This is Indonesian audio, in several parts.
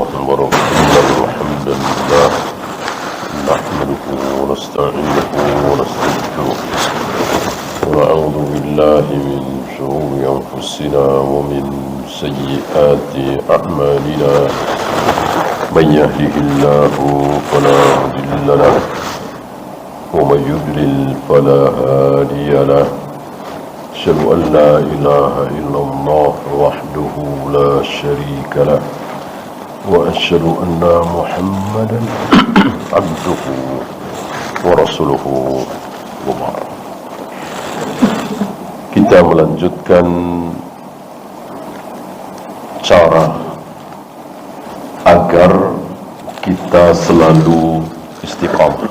الله وبركاته. الحمد لله نحمده ونستعينه ونستغفره ونعوذ بالله من شرور أنفسنا ومن سيئات أعمالنا. من يهده الله فلا مضل له ومن يضلل فلا هادي له. أشهد أن لا إله إلا الله وحده لا شريك له وأشهد أن محمدا عبده ورسوله. وبعد, kita melanjutkan cara agar kita selalu istiqamah.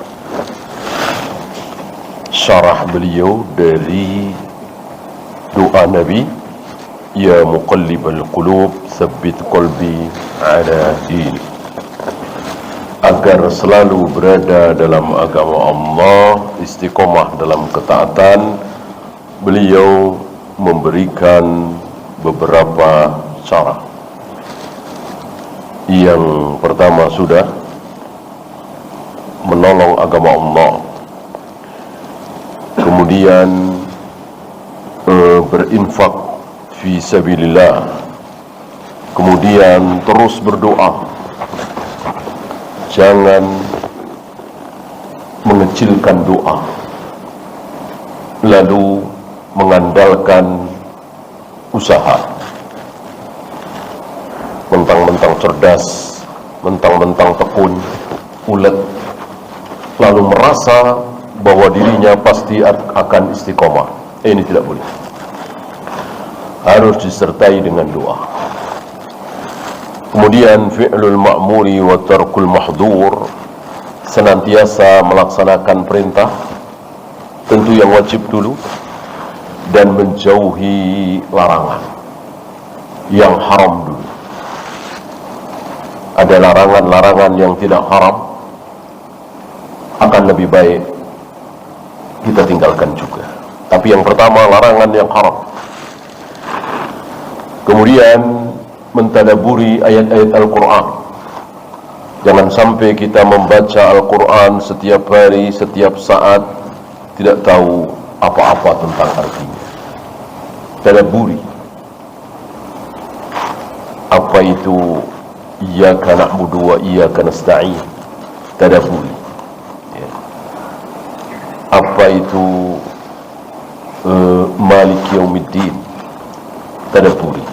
Syarah beliau dari doa Nabi, ya muqallibal qulub tsabbit qalbi ala din. Agar selalu berada dalam agama Allah, istiqomah dalam ketaatan, beliau memberikan beberapa cara. Yang pertama sudah menolong agama Allah, kemudian berinfak fi sabilillah, kemudian terus berdoa, jangan mengecilkan doa, lalu mengandalkan usaha. Mentang-mentang cerdas, mentang-mentang tekun, ulet, lalu merasa bahwa dirinya pasti akan istiqomah. Ini tidak boleh. Harus disertai dengan doa. Kemudian fi'lul ma'muri wa tarkul mahdur, senantiasa melaksanakan perintah, tentu yang wajib dulu, dan menjauhi larangan yang haram dulu. Ada larangan-larangan yang tidak haram, akan lebih baik kita tinggalkan juga. Tapi yang pertama, larangan yang haram. Kemudian mentadaburi ayat-ayat Al-Quran. Jangan sampai kita membaca Al-Quran setiap hari, setiap saat, tidak tahu apa-apa tentang artinya. Tadaburi. Apa itu iyyaka na'budu wa iyyaka nasta'in? Tadaburi. Ya. Apa itu Maliki Yaumiddin? Tadaburi.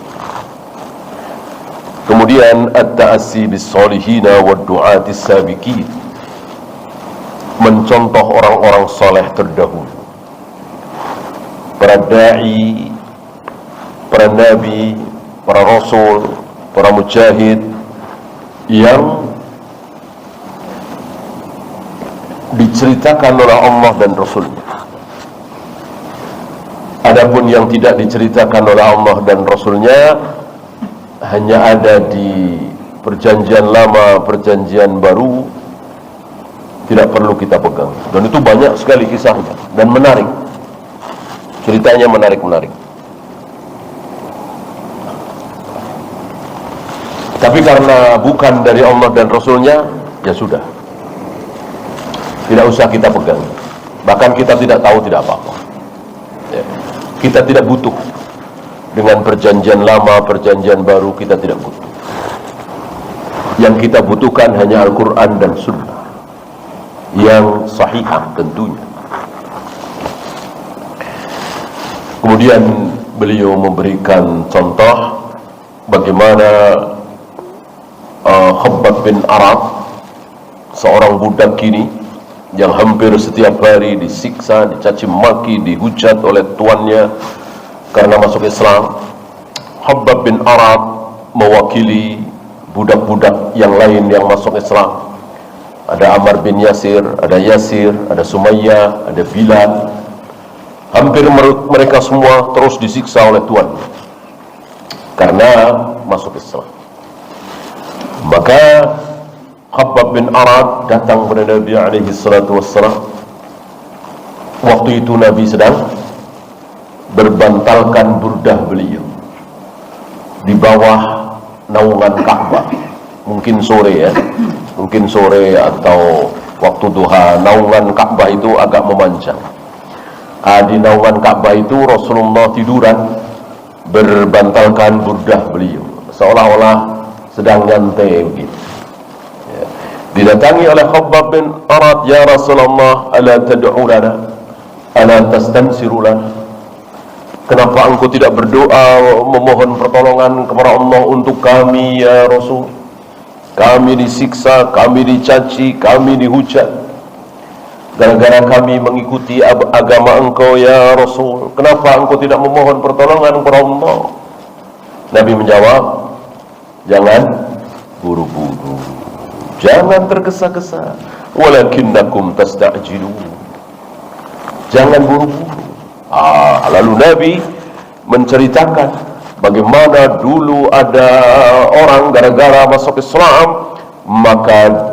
Kemudian at-ta'assi bis-solihina wad-du'ati sabiqin, mencontoh orang-orang saleh terdahulu, para da'i, para nabi, para rasul, para mujahid yang diceritakan oleh Allah dan Rasulnya. Adapun yang tidak diceritakan oleh Allah dan Rasulnya hanya ada di perjanjian lama, perjanjian baru, tidak perlu kita pegang. Dan itu banyak sekali kisahnya dan menarik. Ceritanya menarik-menarik. Tapi karena bukan dari Allah dan Rasulnya, ya sudah, tidak usah kita pegang. Bahkan kita tidak tahu, tidak apa-apa. Ya. Kita tidak butuh dengan perjanjian lama, perjanjian baru, kita tidak butuh. Yang kita butuhkan hanya Al-Quran dan Sunnah yang sahihah tentunya. Kemudian beliau memberikan contoh bagaimana Khabbab bin Arad, seorang budak kini yang hampir setiap hari disiksa, dicaci maki, dihujat oleh tuannya karena masuk Islam. Khabbab bin Arad mewakili budak-budak yang lain yang masuk Islam. Ada Ammar bin Yasir, ada Yasir, ada Sumayyah, ada Bilal. Hampir mereka semua terus disiksa oleh tuan karena masuk Islam. Maka Khabbab bin Arad datang kepada Nabi alaihi salatu wassalam. Waktu itu Nabi sedang berbantalkan burdah beliau di bawah naungan Ka'bah, mungkin sore ya, mungkin sore atau waktu duha, naungan Ka'bah itu agak memanjang. Di naungan Ka'bah itu Rasulullah tiduran berbantalkan burdah beliau, seolah-olah sedang nyantai begitu. Ya. Didatangi oleh Khabbab bin Arat, ya Rasulullah, ala tad'u lana, ala tastansiru lana. Kenapa engkau tidak berdoa memohon pertolongan kepada Allah untuk kami ya Rasul? Kami disiksa, kami dicaci, kami dihujat gara-gara kami mengikuti agama engkau ya Rasul. Kenapa engkau tidak memohon pertolongan kepada Allah? Nabi menjawab, jangan buru-buru, jangan tergesa-gesa, walakinnakum tasta'jilun, jangan buru-buru. Lalu Nabi menceritakan bagaimana dulu ada orang gara-gara masuk Islam maka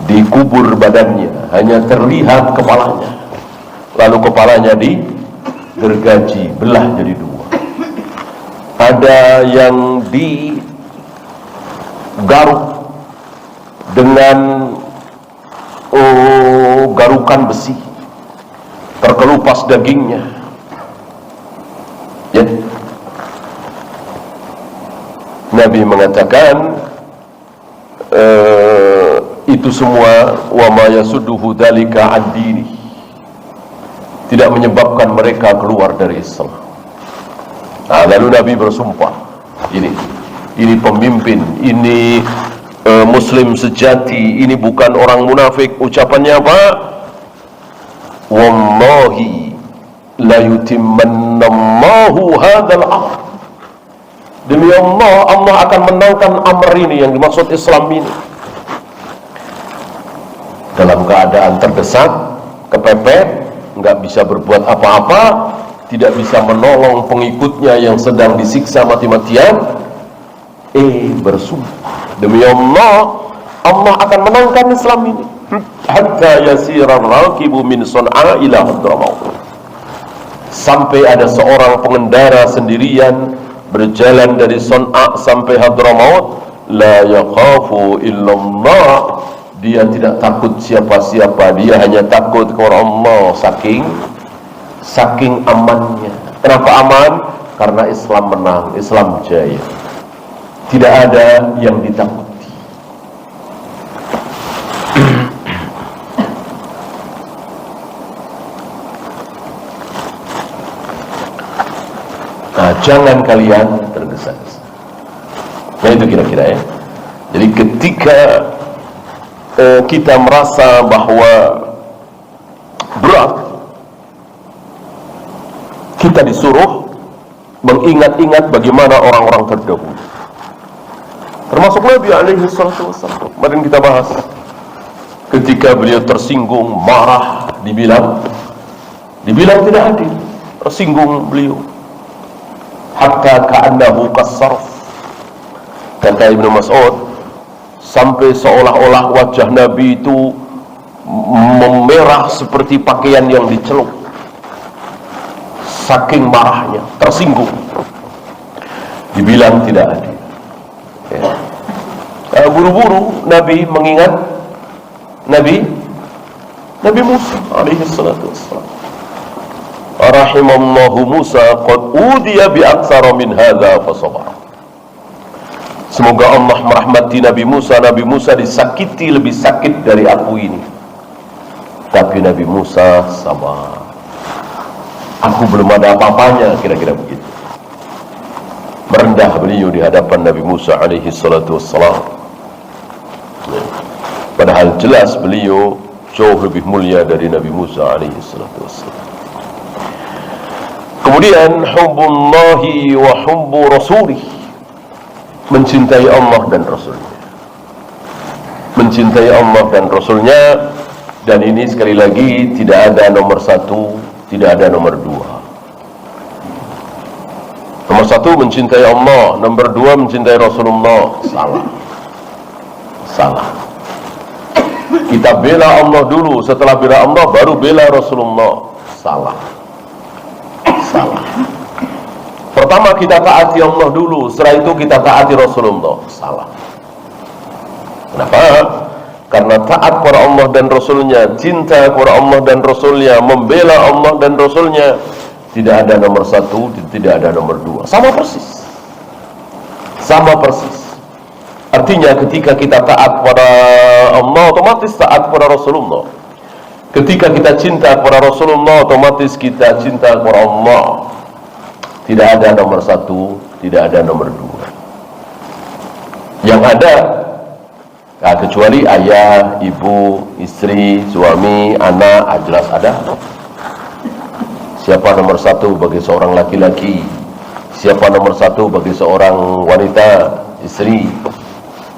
dikubur badannya, hanya terlihat kepalanya, lalu kepalanya digergaji, belah jadi dua. Ada yang digaruk dengan garukan besi, terkelupas dagingnya. Ya. Nabi mengatakan itu semua wa ma yasudduhu dzalika an dini, tidak menyebabkan mereka keluar dari Islam. Lalu Nabi bersumpah, ini pemimpin, ini muslim sejati, ini bukan orang munafik. Ucapannya apa? Wallahi la yutimmanallahu hadzal amr. Demi Allah, Allah akan menangkan amr ini, yang dimaksud Islam ini. Dalam keadaan terdesak, kepepet, nggak bisa berbuat apa-apa, tidak bisa menolong pengikutnya yang sedang disiksa mati-matian, bersumpah, demi Allah, Allah akan menangkan Islam ini. Hatta yasirar rakibu min Son'a ila Hadramaut, sampai ada seorang pengendara sendirian berjalan dari Son'a sampai Hadramaut, la yakhafu illallah, dia tidak takut siapa-siapa, dia hanya takut kepada Allah. Saking amannya. Kenapa aman? Karena Islam menang, Islam jaya, tidak ada yang ditakuti. Jangan kalian tergesa-gesa. Nah itu kira-kira ya. Jadi ketika kita merasa bahwa berat, kita disuruh mengingat-ingat bagaimana orang-orang terdahulu, termasuk Nabi alaihi salatu wassalam. Kemarin kita bahas, ketika beliau tersinggung, marah, dibilang tidak adil, tersinggung beliau. Hatta ka'annahu kasarf, kata Ibnu Mas'ud, sampai seolah-olah wajah Nabi itu memerah seperti pakaian yang dicelup, saking marahnya, tersinggung. Dibilang tidak adil. Buru-buru Nabi mengingat Nabi Musa alaihi salatu wassalam. Rahimallahu Musa qad udiya bi aktsara min hadza fasabar. Semoga Allah merahmati Nabi Musa. Nabi Musa disakiti lebih sakit dari aku ini, tapi Nabi Musa sabar. Aku belum ada apa-apanya, kira-kira begitu. Merendah beliau di hadapan Nabi Musa alaihi salatu wassalam. Padahal jelas beliau jauh lebih mulia dari Nabi Musa alaihi salatu wassalam. Kemudian hubbullahi wa hubbu rasulih, mencintai Allah dan Rasulnya. Mencintai Allah dan Rasulnya. Dan ini sekali lagi tidak ada nomor satu, tidak ada nomor dua. Nomor satu mencintai Allah, nomor dua mencintai Rasulullah. Salah. Kita bela Allah dulu, setelah bela Allah baru bela Rasulullah. Salah. pertama kita taati Allah dulu, setelah itu kita taati Rasulullah. Salah. Kenapa? Karena taat kepada Allah dan Rasulnya, cinta kepada Allah dan Rasulnya, membela Allah dan Rasulnya, tidak ada nomor satu, tidak ada nomor dua. Sama persis. Sama persis. Artinya ketika kita taat kepada Allah, otomatis taat kepada Rasulullah. Ketika kita cinta kepada Rasulullah, otomatis kita cinta kepada Allah. Tidak ada nomor satu, tidak ada nomor dua. Yang ada, nah, kecuali ayah, ibu, istri, suami, anak, jelas ada. Siapa nomor satu bagi seorang laki-laki? Siapa nomor satu bagi seorang wanita, istri?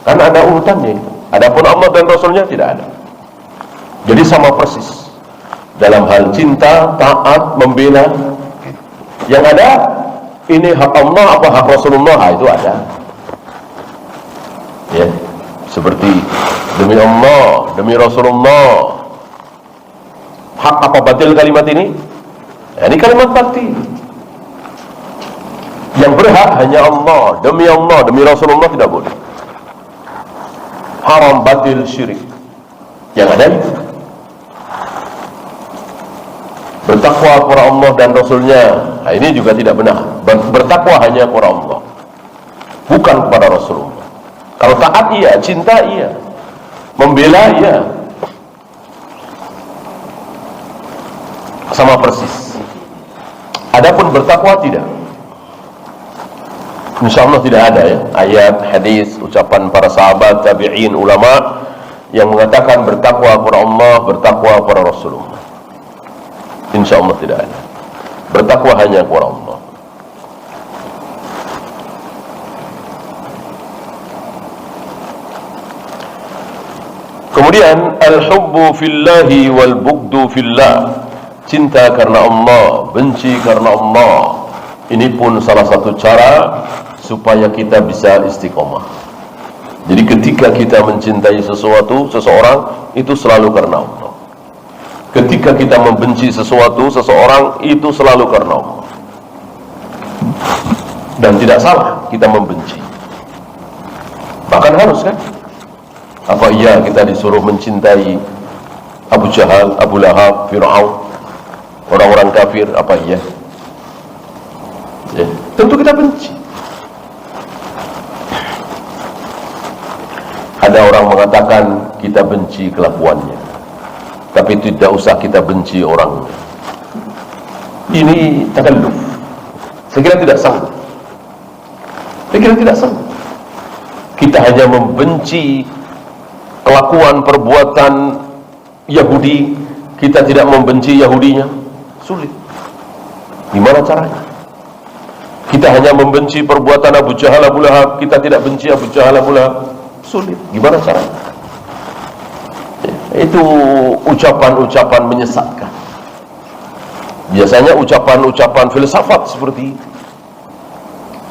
Karena ada urutannya. Adapun Allah dan Rasulnya tidak ada. Jadi sama persis. Dalam hal cinta, taat, membela. Yang ada, ini hak Allah apa hak Rasulullah? Nah, itu ada. Ya, seperti demi Allah, demi Rasulullah. Hak apa batil kalimat ini? Nah, ini kalimat batil. Yang berhak hanya Allah, demi Rasulullah tidak boleh. Haram, batil, syirik. Yang ada itu. Bertakwa kepada Allah dan Rasulnya, nah, ini juga tidak benar. Bertakwa hanya kepada Allah, bukan kepada Rasulullah. Kalau taat iya, cinta iya, membela iya, sama persis. Adapun bertakwa tidak. Insya Allah tidak ada ya ayat, hadis, ucapan para sahabat, tabi'in, ulama yang mengatakan bertakwa kepada Allah, bertakwa kepada Rasulullah. Insya Allah tidak ada. Bertakwa hanya kepada Allah. Kemudian al-hubbu fillahi wal bughdu fillah. Cinta karena Allah, benci karena Allah. Ini pun salah satu cara supaya kita bisa istiqomah. Jadi ketika kita mencintai seseorang, itu selalu karena Allah. Ketika kita membenci seseorang, itu selalu karena Allah. Dan tidak salah kita membenci. Bahkan harus kan? Apa iya kita disuruh mencintai Abu Jahal, Abu Lahab, Fir'aun, orang-orang kafir? Apa iya? Ya, tentu kita benci. Ada orang mengatakan kita benci kelakuannya, tapi tidak usah kita benci orangnya. Ini takalluf. Saya kira tidak sanggup. Kita hanya membenci kelakuan, perbuatan Yahudi, kita tidak membenci Yahudinya. Sulit. Gimana caranya? Kita hanya membenci perbuatan Abu Jahal, Abu Lahab, kita tidak benci Abu Jahal, Abu Lahab. Sulit. Gimana caranya? Itu ucapan-ucapan menyesatkan. Biasanya ucapan-ucapan filsafat seperti itu.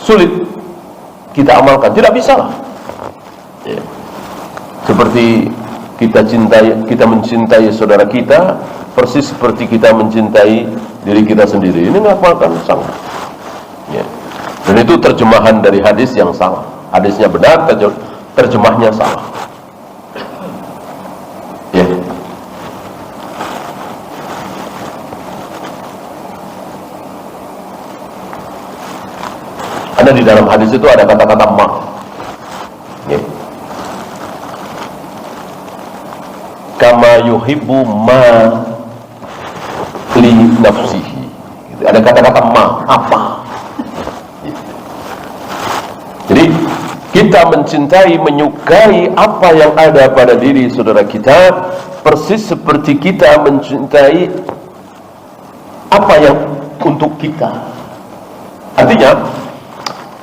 Sulit kita amalkan, tidak bisa lah. Ya. Seperti kita mencintai saudara kita, persis seperti kita mencintai diri kita sendiri. Ini mengamalkan sangat. Ya. Dan itu terjemahan dari hadis yang salah. Hadisnya benar, terjemahnya salah. Ya. Ada di dalam hadis itu ada kata-kata ma. Ya. Kama yuhibbu ma li nafsihi. Ada kata-kata ma, apa? Jadi kita mencintai, menyukai apa yang ada pada diri saudara kita, persis seperti kita mencintai apa yang untuk kita. Artinya,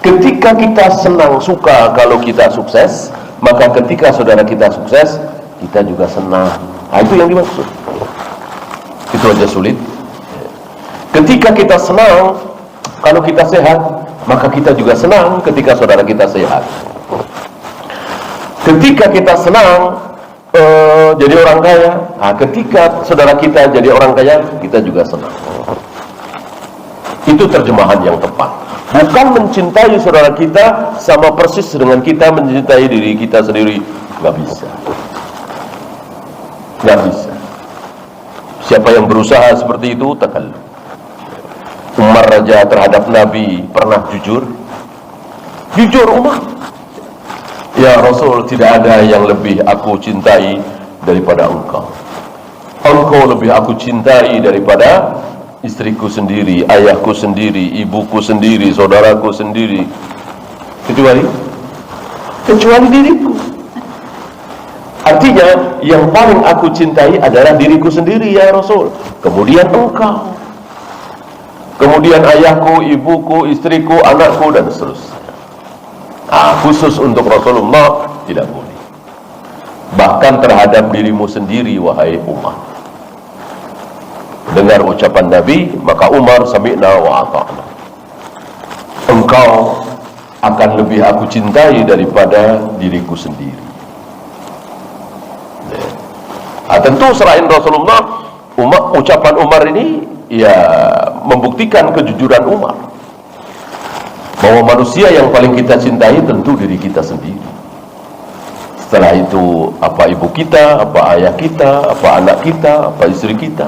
ketika kita senang, suka kalau kita sukses, maka ketika saudara kita sukses, kita juga senang. Nah, itu yang dimaksud. Itu aja sulit. Ketika kita senang kalau kita sehat, maka kita juga senang ketika saudara kita sehat. Ketika kita senang jadi orang kaya, nah, ketika saudara kita jadi orang kaya, kita juga senang. Itu terjemahan yang tepat. Bukan mencintai saudara kita sama persis dengan kita mencintai diri kita sendiri. Nggak bisa. Nggak bisa. Siapa yang berusaha seperti itu, takalluf. Umar Raja terhadap Nabi pernah jujur? Jujur Umar. Ya Rasul, tidak ada yang lebih aku cintai daripada engkau. Engkau lebih aku cintai daripada istriku sendiri, ayahku sendiri, ibuku sendiri, saudaraku sendiri. Kecuali diriku. Artinya yang paling aku cintai adalah diriku sendiri ya Rasul. Kemudian engkau. Kemudian ayahku, ibuku, istriku, anakku dan seterusnya. Khusus untuk Rasulullah tidak boleh. Bahkan terhadap dirimu sendiri wahai Umar. Dengar ucapan Nabi, maka Umar sami'na wa ata'na. Engkau akan lebih aku cintai daripada diriku sendiri. Tentu selain Rasulullah, ucapan Umar ini ya membuktikan kejujuran Umar bahwa manusia yang paling kita cintai tentu diri kita sendiri. Setelah itu apa ibu kita, apa ayah kita, apa anak kita, apa istri kita.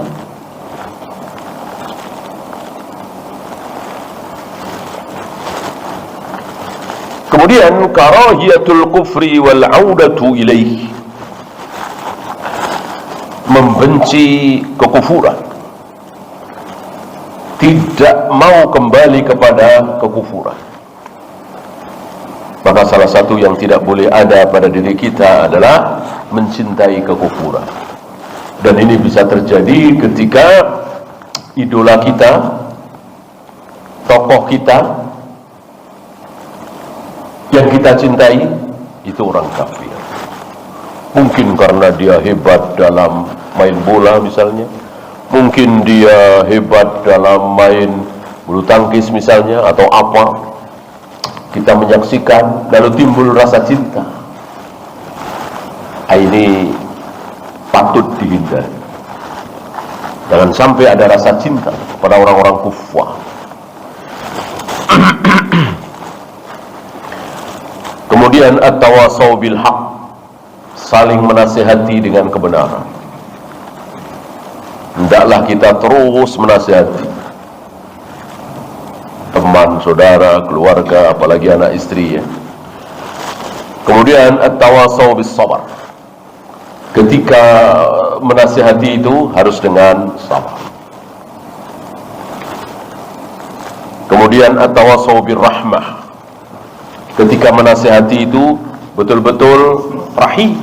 Kemudian karahiyatul kufri wal 'audatu ilaih, membenci kekufuran, tidak mau kembali kepada kekufuran. Maka salah satu yang tidak boleh ada pada diri kita adalah mencintai kekufuran. Dan ini bisa terjadi ketika idola kita, tokoh kita yang kita cintai itu orang kafir. Mungkin karena dia hebat dalam main bola misalnya, mungkin dia hebat dalam main bulu tangkis misalnya, atau apa. Kita menyaksikan lalu timbul rasa cinta. Ini patut dihindari. Jangan sampai ada rasa cinta kepada orang-orang kufar. Kemudian at-tawasau bil haq, saling menasihati dengan kebenaran. Hendaklah kita terus menasihati teman, saudara, keluarga, apalagi anak istri ya. Kemudian at-tawasau bis sabar, ketika menasihati itu harus dengan sabar. Kemudian at-tawasau bir rahmah, ketika menasihati itu betul-betul rahim.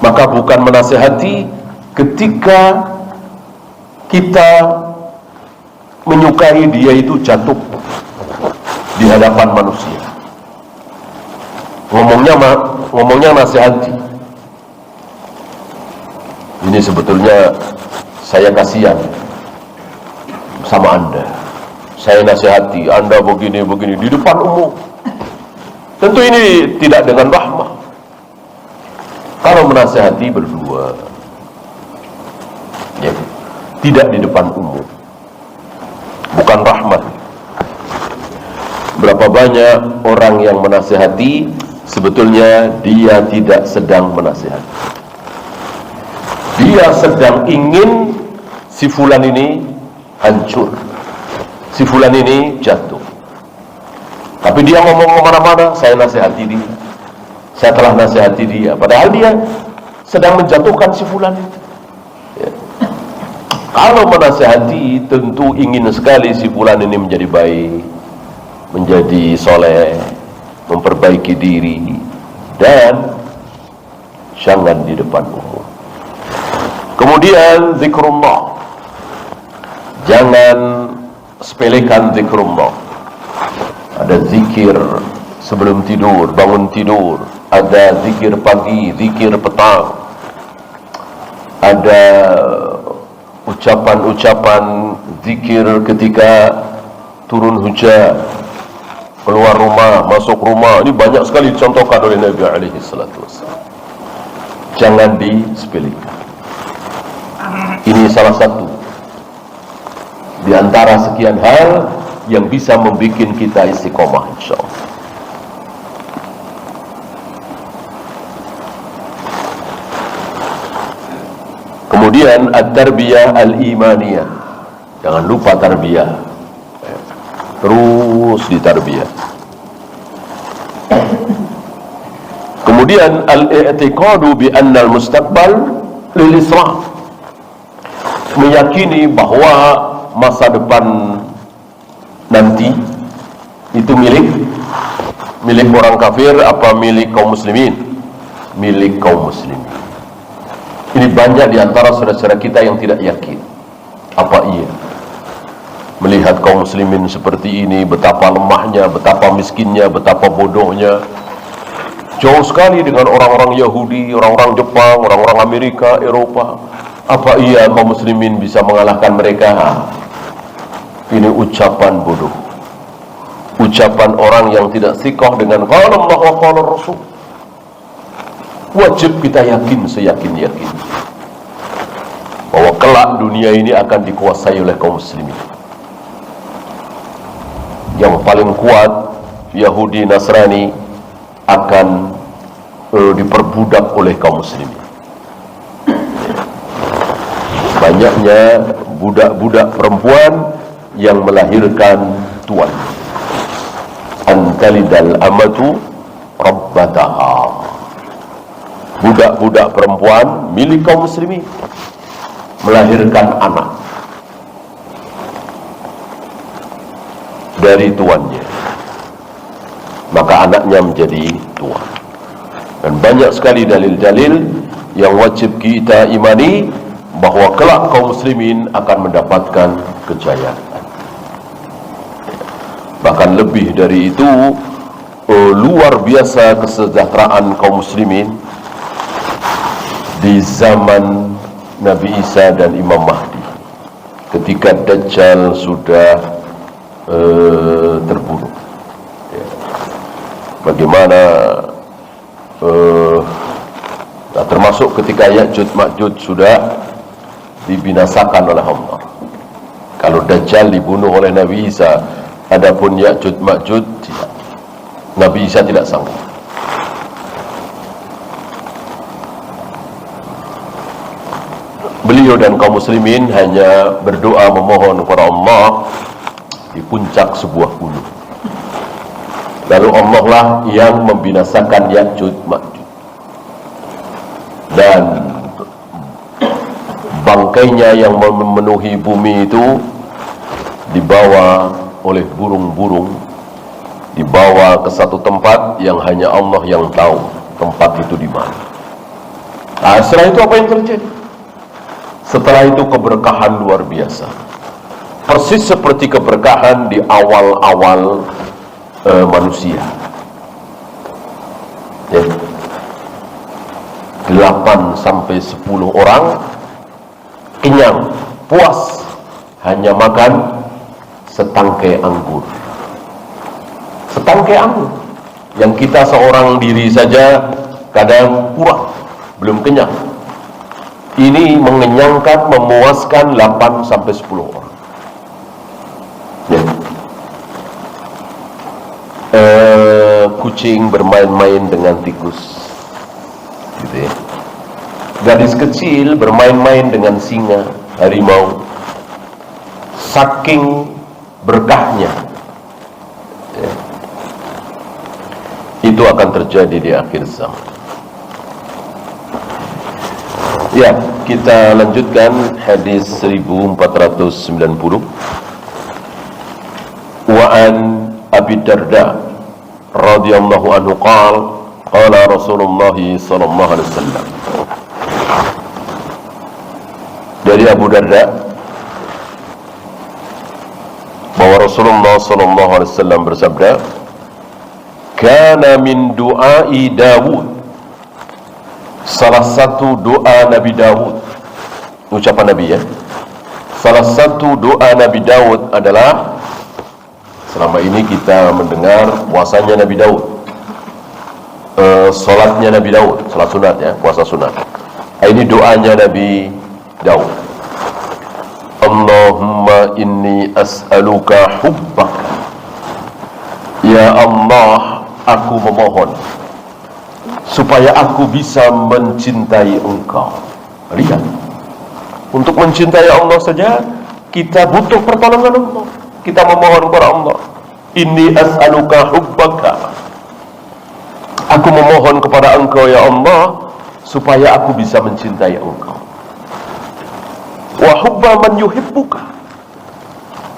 Maka bukan menasihati ketika kita menyukai dia itu jatuh di hadapan manusia. Ngomongnya nasihati. Ini sebetulnya saya kasihan sama Anda. Saya nasihati Anda begini-begini di depan umum. Tentu ini tidak dengan rahmah. Kalau menasihati berdua, ya, tidak di depan umum, bukan rahmat. Berapa banyak orang yang menasihati, sebetulnya dia tidak sedang menasihati. Dia sedang ingin si fulan ini hancur, si fulan ini jatuh. Tapi dia ngomong kemana-mana, saya nasihati dia, saya telah nasihati dia, padahal dia sedang menjatuhkan si fulan itu. Ya. Kalau menasihati, tentu ingin sekali si fulan ini menjadi baik, menjadi soleh, memperbaiki diri, dan jangan di depan umum. Kemudian zikrullah, jangan sepelekan zikrullah. Ada zikir sebelum tidur, bangun tidur. Ada zikir pagi, zikir petang. Ada ucapan-ucapan zikir ketika turun hujan, keluar rumah, masuk rumah. Ini banyak sekali dicontohkan oleh Nabi alaihi salatu wassalam. Jangan disepelekan. Ini salah satu di antara sekian hal yang bisa membuat kita istiqomah, insyaallah. Kemudian at-tarbiyah al-imaniyah. Jangan lupa tarbiyah. Terus ditarbiyah. Kemudian al-i'tiqadu bi anna al-mustaqbal lil Islam. Meyakini bahwa masa depan nanti itu milik orang kafir apa milik kaum muslimin? Milik kaum muslimin. Ini banyak di antara saudara-saudara kita yang tidak yakin. Apa iya? Melihat kaum muslimin seperti ini, betapa lemahnya, betapa miskinnya, betapa bodohnya. Jauh sekali dengan orang-orang Yahudi, orang-orang Jepang, orang-orang Amerika, Eropa. Apa iya kaum muslimin bisa mengalahkan mereka? Ini ucapan bodoh. Ucapan orang yang tidak siqah dengan qala Allah wa qala Rasul. Wajib kita yakin seyakin-yakin bahwa kelak dunia ini akan dikuasai oleh kaum muslimin. Yang paling kuat Yahudi Nasrani akan diperbudak oleh kaum muslimin. Banyaknya budak-budak perempuan yang melahirkan tuan. Antalidal amatu rabbataha. Budak-budak perempuan milik kaum muslimin melahirkan anak dari tuannya, maka anaknya menjadi tuan. Dan banyak sekali dalil-dalil yang wajib kita imani bahwa kelak kaum muslimin akan mendapatkan kejayaan. Bahkan lebih dari itu, luar biasa kesejahteraan kaum muslimin di zaman Nabi Isa dan Imam Mahdi, ketika Dajjal sudah terbunuh. Bagaimana termasuk ketika Ya'juj Ma'juj sudah dibinasakan oleh Allah. Kalau Dajjal dibunuh oleh Nabi Isa, adapun Ya'juj Ma'juj tidak. Nabi Isa tidak sanggup. Beliau dan kaum muslimin hanya berdoa memohon kepada Allah di puncak sebuah gunung. Lalu Allah lah yang membinasakan Ya'juj Ma'juj. Dan bangkainya yang memenuhi bumi itu dibawa oleh burung-burung, dibawa ke satu tempat yang hanya Allah yang tahu tempat itu di mana. Nah, setelah itu apa yang terjadi? Setelah itu keberkahan luar biasa, persis seperti keberkahan di awal-awal manusia. Ya. 8 sampai 10 orang kenyang, puas, hanya makan setangkai anggur. Setangkai anggur yang kita seorang diri saja kadang kurang, belum kenyang. Ini mengenyangkan, memuaskan 8 sampai 10 orang. Ya. Kucing bermain-main dengan tikus, gitu ya. Gadis kecil bermain-main dengan singa, harimau. Saking berkahnya, ya. Itu akan terjadi di akhir zaman. Ya, kita lanjutkan hadis 1490. Wa an Abi Darda radhiyallahu anhu qala Rasulullah sallallahu alaihi wasallam. Dari Abu Darda bahwa Rasulullah sallallahu alaihi wasallam bersabda, "Kana min du'ai Dawud." Salah satu doa Nabi Daud, ucapan Nabi ya. Salah satu doa Nabi Daud adalah, selama ini kita mendengar puasanya Nabi Daud, salatnya Nabi Daud, salat sunat ya, puasa sunat. Ini doanya Nabi Daud. Allahumma inni as'aluka hubbaka Ya Allah, aku memohon supaya aku bisa mencintai Engkau. Lihat, untuk mencintai Allah saja kita butuh pertolongan Allah. Kita memohon kepada Allah, inni as'aluka hubbaka, aku memohon kepada Engkau ya Allah supaya aku bisa mencintai Engkau. Wa hubba man yuhibbuka,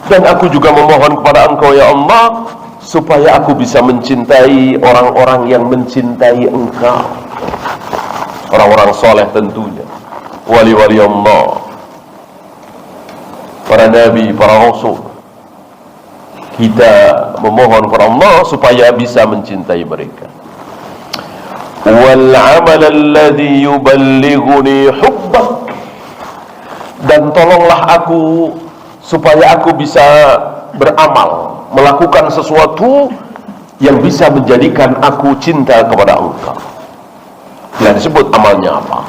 dan aku juga memohon kepada Engkau ya Allah supaya aku bisa mencintai orang-orang yang mencintai Engkau, orang-orang soleh tentunya, wali-wali Allah, para nabi, para rasul. Kita memohon kepada Allah supaya bisa mencintai mereka. Wal amal alladhi yuballighuni hubbak, dan tolonglah aku supaya aku bisa beramal, melakukan sesuatu yang bisa menjadikan aku cinta kepada Engkau. Dan disebut amalnya apa?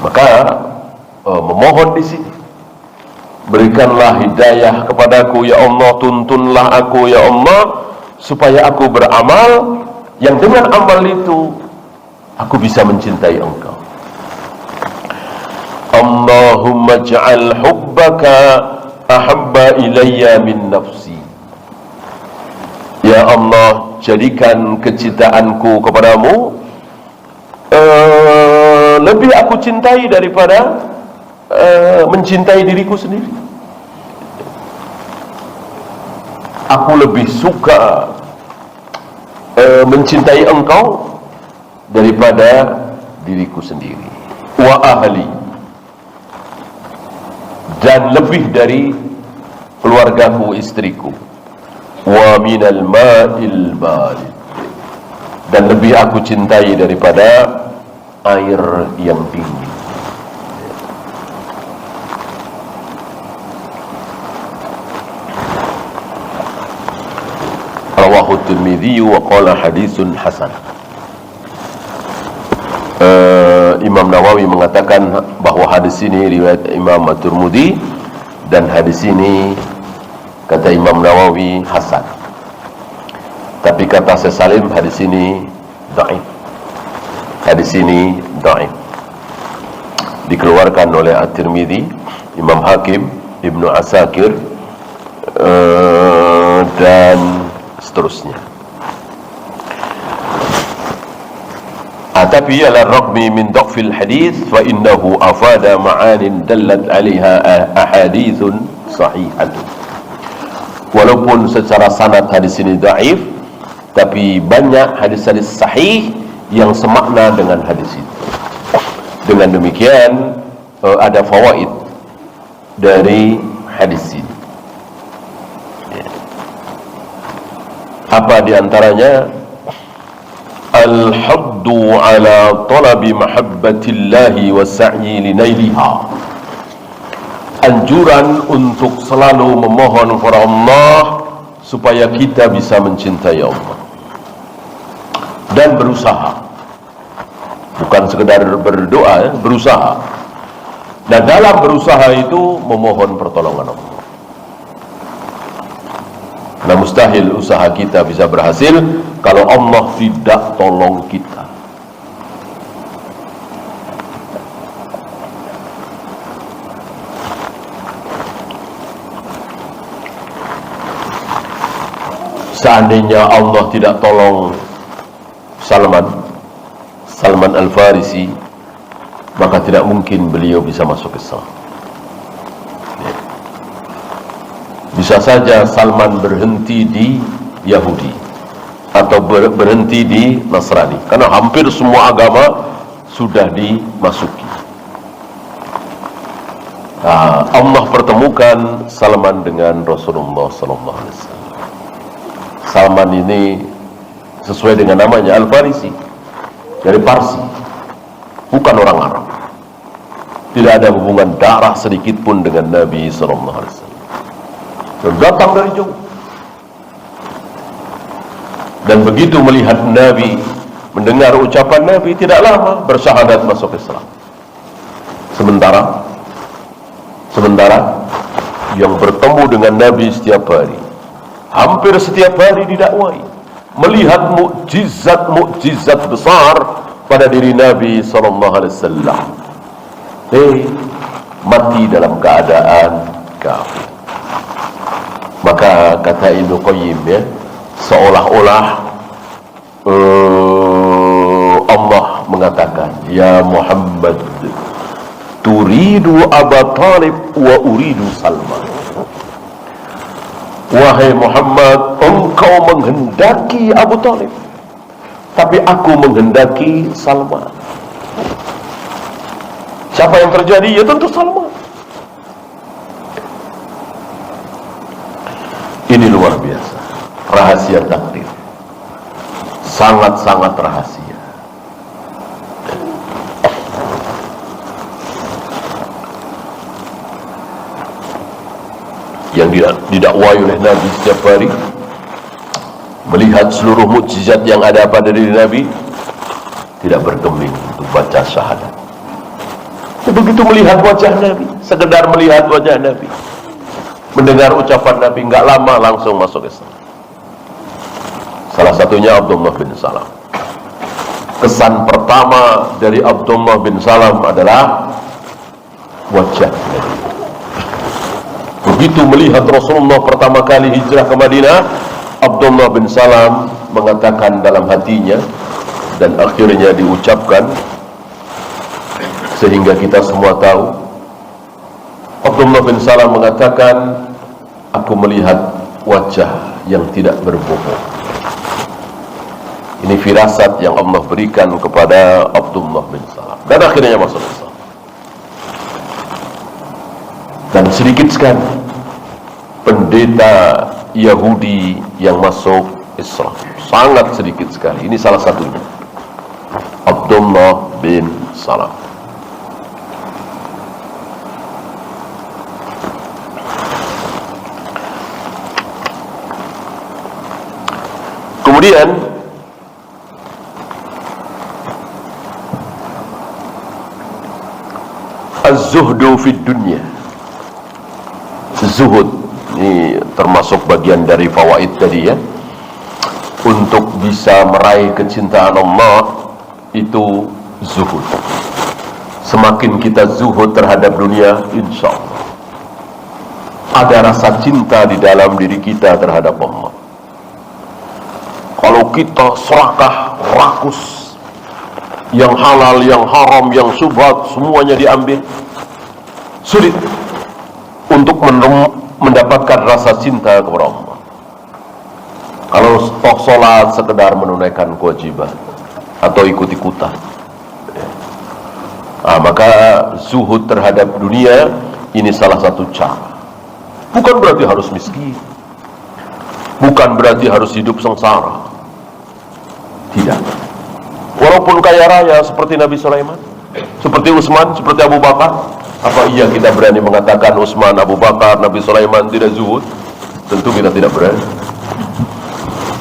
Maka memohon di sini, berikanlah hidayah kepadaku ya Allah, tuntunlah aku ya Allah supaya aku beramal yang dengan amal itu aku bisa mencintai Engkau. Allahumma ja'al hubbaka ahabba ilayya min nafsi. Ya Allah, jadikan kecintaanku kepadamu lebih aku cintai daripada mencintai diriku sendiri. Aku lebih suka mencintai Engkau daripada diriku sendiri. Wa ahli, dan lebih dari keluargaku, istriku. Wa minal ma'il barid, dan lebih aku cintai daripada air yang dingin. Rawahu Tirmidzi wa qala haditsun hasan. Imam Nawawi mengatakan bahwa hadis ini riwayat Imam At-Tirmidzi, dan hadis ini kata Imam Nawawi hasan. Tapi kata Syekh Salim, hadis ini dhaif. Hadis ini dhaif. Dikeluarkan oleh At-Tirmidzi, Imam Hakim, Ibnu Asakir, dan seterusnya. Tapi ala ragmi min dhafil hadis fa innahu afada ma'anin dallat 'alaiha ahaditsun sahihatun. Walaupun secara sanad hadis ini dhaif, tapi banyak hadis-hadis sahih yang semakna dengan hadis itu. Dengan demikian ada fawaid dari hadis ini. Apa diantaranya? Al-haddu ala talabi mahabbatillahi wa sa'yi linailiha, anjuran untuk selalu memohon kepada Allah supaya kita bisa mencintai Allah dan berusaha, bukan sekedar berdoa, berusaha. Dan dalam berusaha itu memohon pertolongan Allah. Nah, mustahil usaha kita bisa berhasil kalau Allah tidak tolong kita. Seandainya Allah tidak tolong Salman Al-Farisi, maka tidak mungkin beliau bisa masuk Islam. Bisa saja Salman berhenti di Yahudi atau berhenti di Nasrani, karena hampir semua agama sudah dimasuki. Allah pertemukan Salman dengan Rasulullah SAW. Salman ini sesuai dengan namanya, Al-Farisi, dari Parsi, bukan orang Arab. Tidak ada hubungan darah sedikit pun dengan Nabi SAW. Datang dari jauh, dan begitu melihat Nabi, mendengar ucapan Nabi, tidak lama bersyahadat masuk Islam. Sementara yang bertemu dengan Nabi setiap hari, hampir setiap hari didakwai, melihat mukjizat besar pada diri Nabi SAW, mati dalam keadaan kafir. Maka kata Ibnu Qayyim, ya, seolah-olah Allah mengatakan, ya Muhammad, turidu Aba Talib wa uridu Salman. Wahai Muhammad, engkau menghendaki Abu Talib, tapi aku menghendaki Salman. Siapa yang terjadi? Ya tentu Salman. Ini luar biasa, rahasia takdir, sangat-sangat rahasia. Yang didakwai oleh Nabi setiap hari, melihat seluruh mukjizat yang ada pada diri Nabi, tidak bergeming untuk baca syahadat. Begitu melihat wajah Nabi, sekedar melihat wajah Nabi, mendengar ucapan Nabi, nggak lama langsung masuk Islam. Salah satunya Abdullah bin Salam. Kesan pertama dari Abdullah bin Salam adalah wajah Nabi. Begitu melihat Rasulullah pertama kali hijrah ke Madinah, Abdullah bin Salam mengatakan dalam hatinya, dan akhirnya diucapkan sehingga kita semua tahu. Abdullah bin Salam mengatakan, aku melihat wajah yang tidak berbohong. Ini firasat yang Allah berikan kepada Abdullah bin Salam, dan akhirnya masuk Islam. Dan sedikit sekali pendeta Yahudi yang masuk Islam, sangat sedikit sekali. Ini salah satunya, Abdullah bin Salam. Kemudian az-zuhdu fid dunya, zuhud ini termasuk bagian dari fawaid tadi, ya. Untuk bisa meraih kecintaan Allah itu zuhud. Semakin kita zuhud terhadap dunia, insya Allah ada rasa cinta di dalam diri kita terhadap Allah. Kalau kita serakah, rakus, yang halal, yang haram, yang syubhat, semuanya diambil, sulit untuk mendapatkan rasa cinta kepada Allah. Kalau toh sholat sekedar menunaikan kewajiban atau ikut-ikutan, maka zuhud terhadap dunia ini salah satu cara. Bukan berarti harus miskin, bukan berarti harus hidup sengsara, tidak. Walaupun kaya raya seperti Nabi Sulaiman, seperti Utsman, seperti Abu Bakar, apa iya kita berani mengatakan Utsman, Abu Bakar, Nabi Sulaiman tidak zuhud? Tentu kita tidak berani.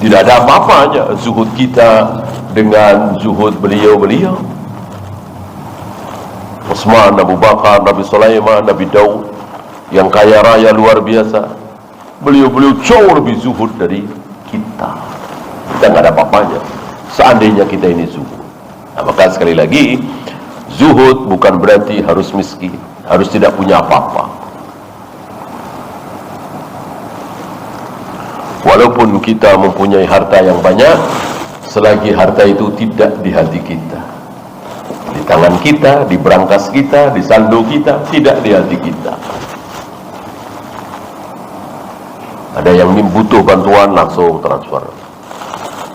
Tidak ada apa-apanya zuhud kita dengan zuhud beliau-beliau. Utsman, Abu Bakar, Nabi Sulaiman, Nabi Daud, yang kaya raya luar biasa, beliau-beliau jauh lebih zuhud dari kita. Kita nggak ada apa-apanya seandainya kita ini zuhud. Nah, maka sekali lagi, zuhud bukan berarti harus miskin, harus tidak punya apa-apa. Walaupun kita mempunyai harta yang banyak, selagi harta itu tidak di hati kita, di tangan kita, di brankas kita, di saldo kita, tidak di hati kita. Ada yang butuh bantuan, langsung transfer.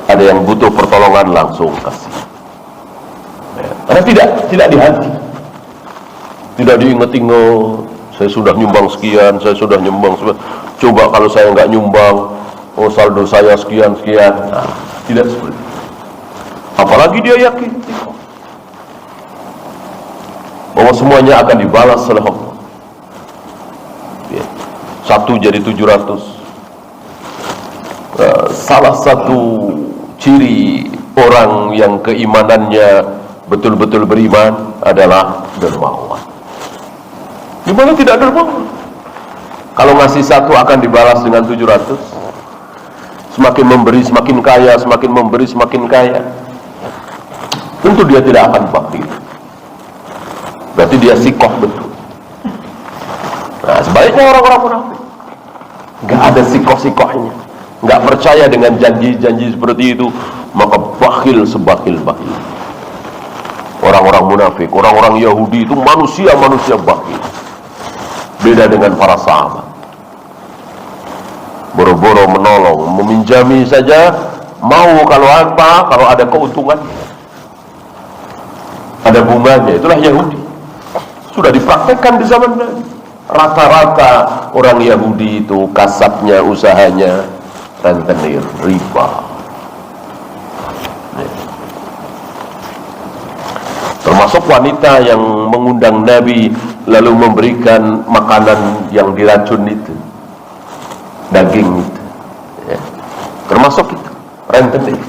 Ada yang butuh pertolongan, langsung kasih. Karena tidak di hati, tidak diingat-ingat. Saya sudah nyumbang sekian, saya sudah nyumbang sekian. Coba kalau saya nggak nyumbang, oh saldo saya sekian. Nah, tidak seperti itu. Apalagi dia yakin bahwa semuanya akan dibalas oleh Allah. Satu jadi 700. Salah satu ciri orang yang keimanannya betul-betul beriman adalah dermawan. Di mana tidak dermawan? Kalau ngasih satu akan dibalas dengan 700. Semakin memberi semakin kaya, semakin memberi semakin kaya. Tentu dia tidak akan bakhil. Berarti dia sikoh betul. Nah, sebaliknya orang-orang munafik nggak ada sikoh-sikohnya, nggak percaya dengan janji-janji seperti itu, maka bakhil sebakhil-bakhil. Orang-orang munafik, orang-orang Yahudi itu manusia-manusia bakhil. Beda dengan para sahabat. Boro-boro menolong, meminjami saja mau kalau apa, kalau ada keuntungan, ada bunganya. Itulah Yahudi. Sudah dipraktekkan di zaman Nabi. Rata-rata orang Yahudi itu kasabnya, usahanya rentenir, riba. Termasuk wanita yang mengundang Nabi lalu memberikan makanan yang diracun itu, daging itu, ya. Termasuk itu rentenir.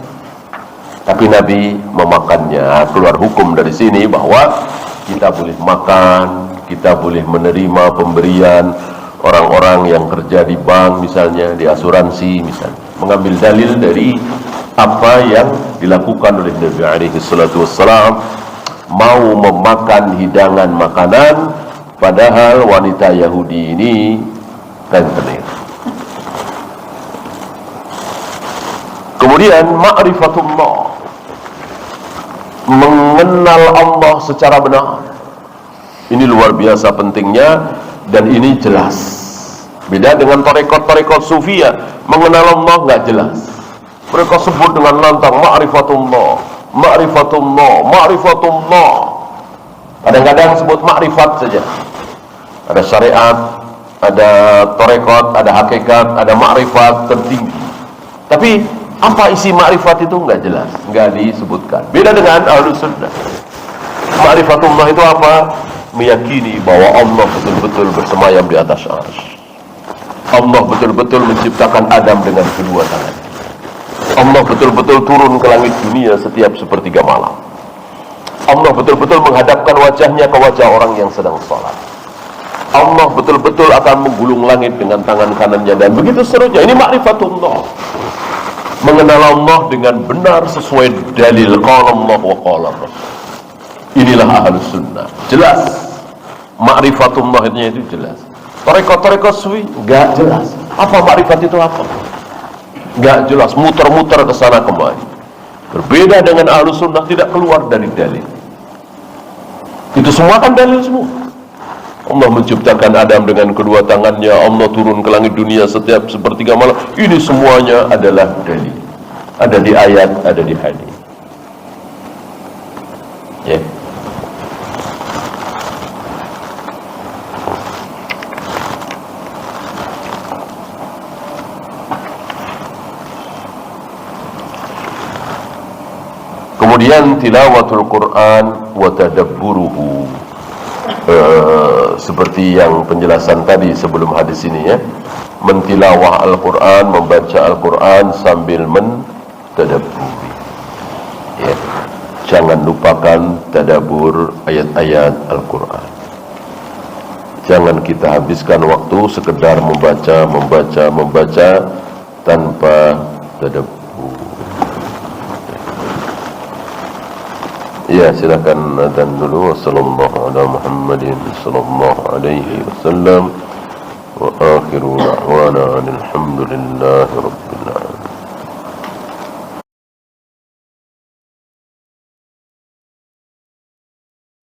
Tapi Nabi memakannya. Keluar hukum dari sini bahwa kita boleh makan, kita boleh menerima pemberian orang-orang yang kerja di bank misalnya, di asuransi misalnya, mengambil dalil dari apa yang dilakukan oleh Nabi alaihi salatu wassalam, mau memakan hidangan makanan padahal wanita Yahudi ini rentenir. Kemudian ma'rifatullah, mengenal Allah secara benar. Ini luar biasa pentingnya, dan ini jelas. Beda dengan tarekat-tarekat sufia, mengenal Allah nggak jelas. Mereka sebut dengan lantang ma'rifatullah, ma'rifatullah, ma'rifatullah. Kadang-kadang sebut ma'rifat saja. Ada syariat, ada tarekat, ada hakikat, ada ma'rifat tertinggi. Tapi apa isi ma'rifat itu nggak jelas, nggak disebutkan. Beda dengan Ahlus Sunnah. Ma'rifatullah itu apa? Meyakini bahwa Allah betul-betul bersemayam di atas arsy. Allah betul-betul menciptakan Adam dengan kedua tangan. Allah betul-betul turun ke langit dunia setiap sepertiga malam. Allah betul-betul menghadapkan wajahnya ke wajah orang yang sedang sholat. Allah betul-betul akan menggulung langit dengan tangan kanannya, dan begitu seterusnya. Ini ma'rifatullah. Mengenal Allah dengan benar sesuai dalil qala Allah wa qala Rasul. Inilah Ahlus Sunnah. Jelas. Ma'rifatullah itu jelas. Tarekat-tarekat sufi enggak jelas. Apa ma'rifat itu apa? Enggak jelas, muter-muter ke sana kemari. Berbeda dengan Ahlus Sunnah, tidak keluar dari dalil. Itu semua kan dalil semua. Allah menciptakan Adam dengan kedua tangannya, Allah turun ke langit dunia setiap sepertiga malam. Ini semuanya adalah dalil. Ada di ayat, ada di hadis. Ya. Kemudian tilawatul Quran wa tadabburuhu, seperti yang penjelasan tadi sebelum hadis ini, ya. Mentilawah Al-Quran, membaca Al-Quran sambil mentadabburi, ya. Jangan lupakan tadabbur ayat-ayat Al-Quran. Jangan kita habiskan waktu sekedar membaca tanpa tadabbur. Ya, silakan adzan dulu. Wassallallahu ala Muhammadin sallallahu alaihi wasallam wa akhiru da'wana alhamdulillahi rabbil